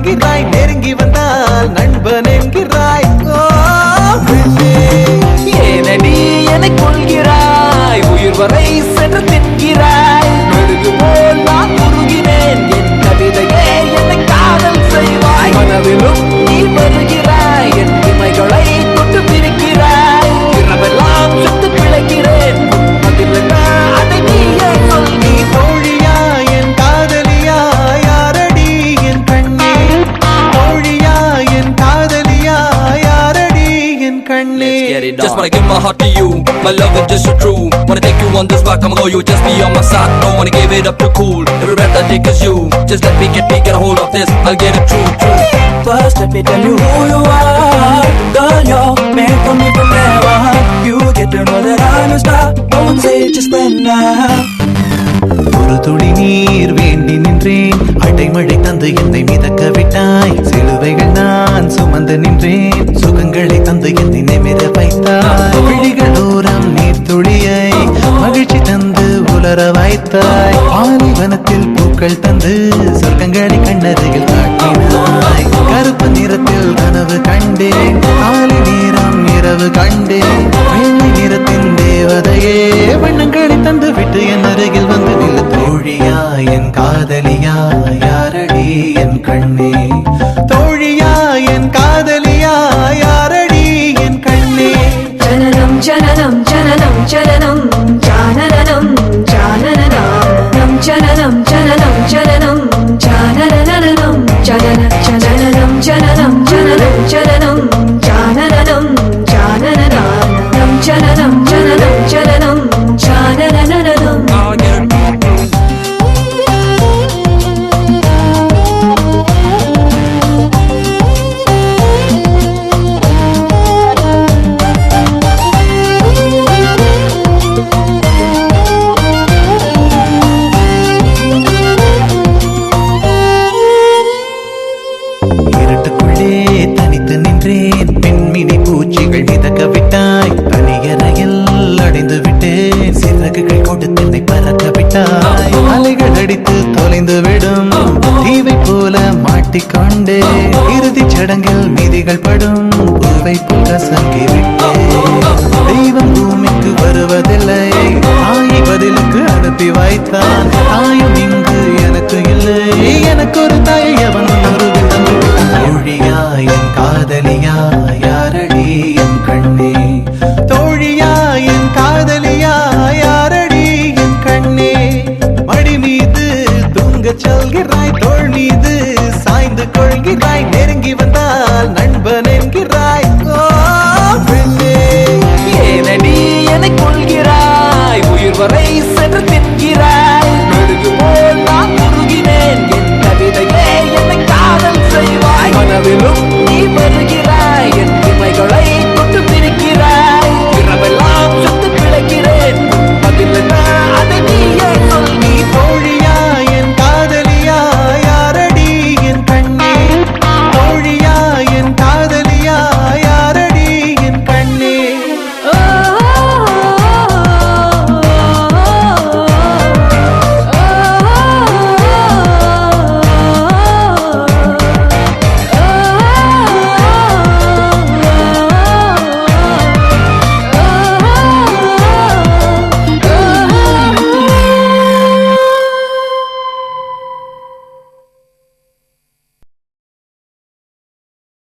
என்கிறாய், நெருங்கி வந்தால் நண்பன் என்கிறாய். ஏனடி என்னை கொள்கிறாய், உயிர் வரை சென்று தின்கிறாய். மெழுகு போல் நான் உருகினேன், என் கவிதையே என்னை காதல் செய்வாய். மனதிலும் நீ வருகிறாய், என் இமைகளை தொட்டு பிரிக்கிறாய். இரவெல்லாம் சுட்டு பிழைக்கிறேன், அதில்லை அதை நீயே சொல். நீ தோழியா என் காதலியா, யாரடி என் கண்ணே? தோழியா என் காதலியா, யாரடி என் கண்ணே? Just wanna give my heart to you, my love is just so true. Wanna take you on this rock, I'm all you, just be on my side. Don't wanna give it up to cool, every breath I take is you. Just let me get a hold of this, I'll get it true. First let me tell you who you are. Girl, you're meant for me forever. You get to know that I'm a star. Don't say it, just when now. ஒரு துளி நீர் வேண்டி நின்றேன், அடைமழை தந்து என்னை மிதக்க விட்டாய். சிலுவைகள் நான் சுமந்து நின்றேன், சுகங்களை தந்து என்னை நிமிர வைத்தாய். விழிகள் ஓரம் நீர் துளியை மகிழ்ச்சி தந்து உலர வைத்தாய். பாலைவனத்தில் பூக்கள் தந்து சொர்க்கங்களை கண்ணருகில் காட்டினாய். கருப்பு நிறத்தில் கனவு கண்டேன், காலை நேரம் இரவு கண்டேன். வெள்ளை நிறத்தின் தேவதையே வண்ணங்களை தந்து விட்டு என் அருகில் வந்து நில. தோழியா என் காதலியா, யாரடி என் கண்ணே? தோழியா என் காதலியா, யாரடி என் கண்ணே? ஜனனம் ஜனனம் ஜனனம் ஜனனம் ஜானனம் ஜானனம் ஜனனம் ஜனனம் ஜனனம் ஜானனம் ஜனன ஜனனம் ஜனனம் ஜனனம் ஜனனம் ஜானனம் ஜானனம் ஜனனம் ஜனனம் ஜனனம் ஜானனம். I'll get it. இருட்டுக்குள்ளே தனித்து நின்றேன், பெண்மினி பூச்சிகள் மிதக்க விட்டாய். தனியறையில் அடைந்து விட்டேன், சிறகுகள் கொண்டு தென்னை பறக்க விட்டாய். அலைகள் அடித்து தொலைந்து விடும் தீவை போல மாட்டிக்கொண்டே, இறுதிச் சடங்கில் மீதிகள் படும் பூவை போல சங்கி விட்டேன். தெய்வம் பூமிக்கு வருவதில்லை, தாயை பதிலுக்கு அனுப்பி வைத்தான்.